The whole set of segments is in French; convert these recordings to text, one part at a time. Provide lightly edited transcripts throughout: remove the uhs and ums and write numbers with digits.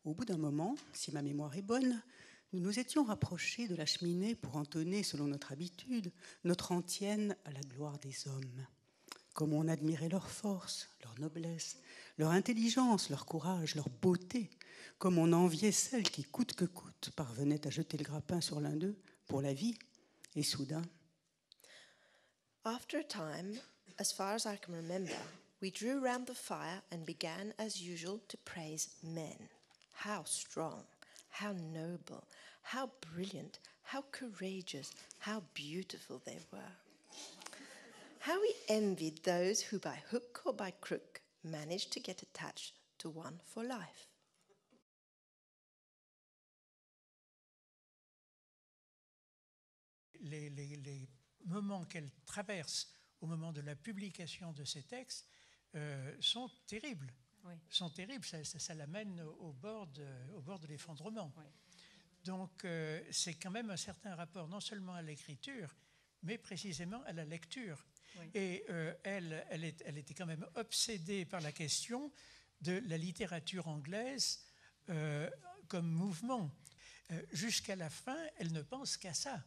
Au bout d'un moment, si ma mémoire est bonne, nous nous étions rapprochés de la cheminée pour entonner, selon notre habitude, notre antienne à la gloire des hommes. Comme on admirait leur force, leur noblesse, leur intelligence, leur courage, leur beauté, comme on enviait celles qui, coûte que coûte, parvenaient à jeter le grappin sur l'un d'eux pour la vie, et soudain... After a time, as far as I can remember, we drew round the fire and began, as usual, to praise men. How strong, how noble, how brilliant, how courageous, how beautiful they were. How we envied those who by hook or by crook managed to get attached to one for life. Les moments qu'elle traverse au moment de la publication de ces textes sont terribles. Oui. Sont terribles, ça l'amène au bord de l'effondrement. Oui. Donc c'est quand même un certain rapport non seulement à l'écriture, mais précisément à la lecture. Oui. Et elle était quand même obsédée par la question de la littérature anglaise comme mouvement. Jusqu'à la fin, elle ne pense qu'à ça,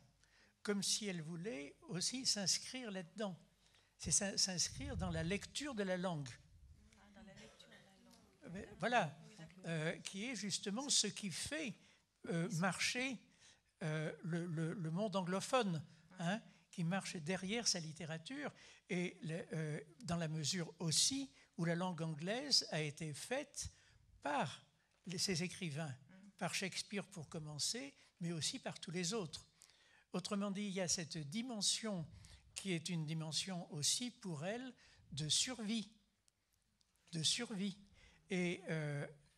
comme si elle voulait aussi s'inscrire là-dedans. C'est s'inscrire dans la lecture de la langue. Dans la lecture de la langue. Voilà, qui est justement ce qui fait marcher le monde anglophone, hein, qui marche derrière sa littérature, et dans la mesure aussi où la langue anglaise a été faite par ces écrivains, par Shakespeare pour commencer, mais aussi par tous les autres. Autrement dit, il y a cette dimension qui est une dimension aussi pour elle de survie. De survie. Et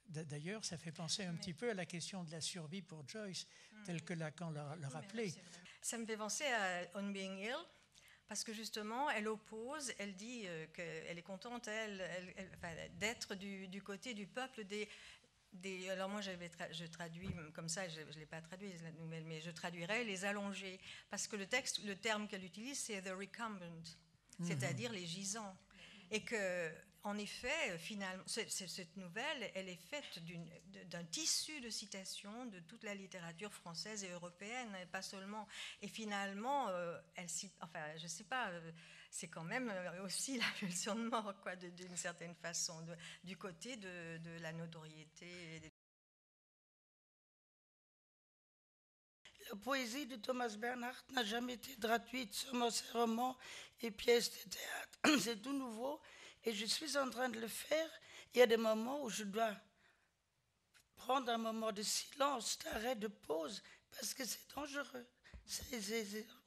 d'ailleurs, ça fait penser un petit peu à la question de la survie pour Joyce, telle que Lacan l'a rappelé. Ça me fait penser à On Being Ill, parce que justement, elle oppose, elle dit qu'elle est contente, d'être du côté du peuple alors moi, je traduis comme ça, je ne l'ai pas traduit, la nouvelle, mais je traduirais les allongés, parce que le terme qu'elle utilise, c'est the recumbent, c'est-à-dire les gisants. Et que, en effet, finalement, cette nouvelle, elle est faite d'un tissu de citations de toute la littérature française et européenne, et pas seulement. Et finalement, elle cite, enfin, je sais pas, c'est quand même aussi la pulsion de mort, quoi, d'une certaine façon, du côté de la notoriété. La poésie de Thomas Bernhard n'a jamais été traduite, seulement ses romans et pièces de théâtre. C'est tout nouveau et je suis en train de le faire. Il y a des moments où je dois prendre un moment de silence, d'arrêt, de pause, parce que c'est dangereux.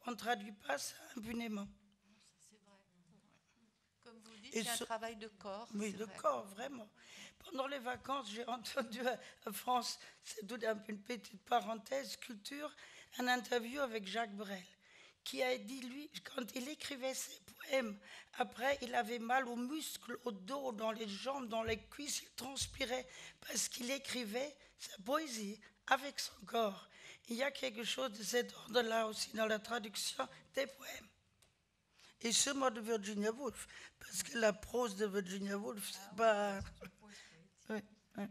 On ne traduit pas ça impunément. C'est vrai. Comme vous dites, c'est un travail de corps. Oui, de corps, vraiment. Pendant les vacances, j'ai entendu à France, c'est tout une petite parenthèse, culture, un interview avec Jacques Brel, qui a dit, lui, quand il écrivait ses poèmes, après, il avait mal aux muscles, au dos, dans les jambes, dans les cuisses, il transpirait, parce qu'il écrivait sa poésie avec son corps. Il y a quelque chose de cet ordre-là aussi dans la traduction des poèmes. Et ce mot de Virginia Woolf, parce que la prose de Virginia Woolf, c'est pas... Oui, oui.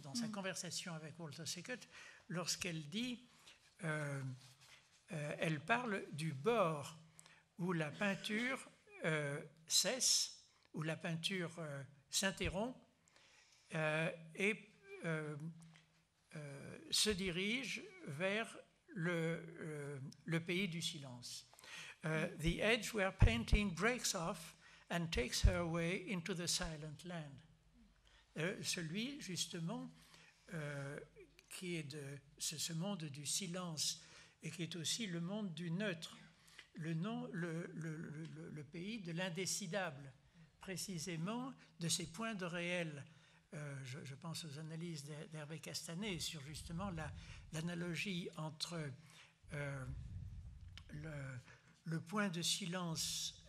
Dans sa conversation avec Walter Sickert, lorsqu'elle dit, elle parle du bord où la peinture cesse, où la peinture s'interrompt et se dirige vers le pays du silence. The edge where painting breaks off and takes her way into the silent land. Celui, justement, qui est ce monde du silence et qui est aussi le monde du neutre, le pays de l'indécidable, précisément de ces points de réel. Je pense aux analyses d'Hervé Castanet sur justement l'analogie entre le point de silence,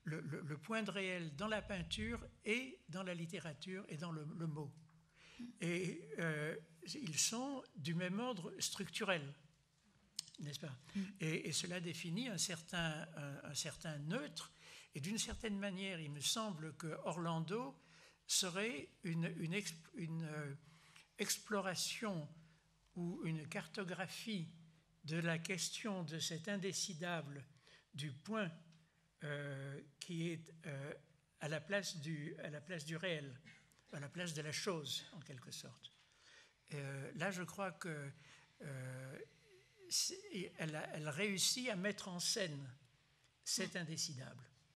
le point de réel dans la peinture et dans la littérature et dans le mot. Et ils sont du même ordre structurel, n'est-ce pas ? Et cela définit un certain neutre Et d'une certaine manière, il me semble que Orlando serait une exploration ou une cartographie de la question de cet indécidable du point qui est à la place du réel, à la place de la chose, en quelque sorte. Là, je crois que elle réussit à mettre en scène cet indécidable.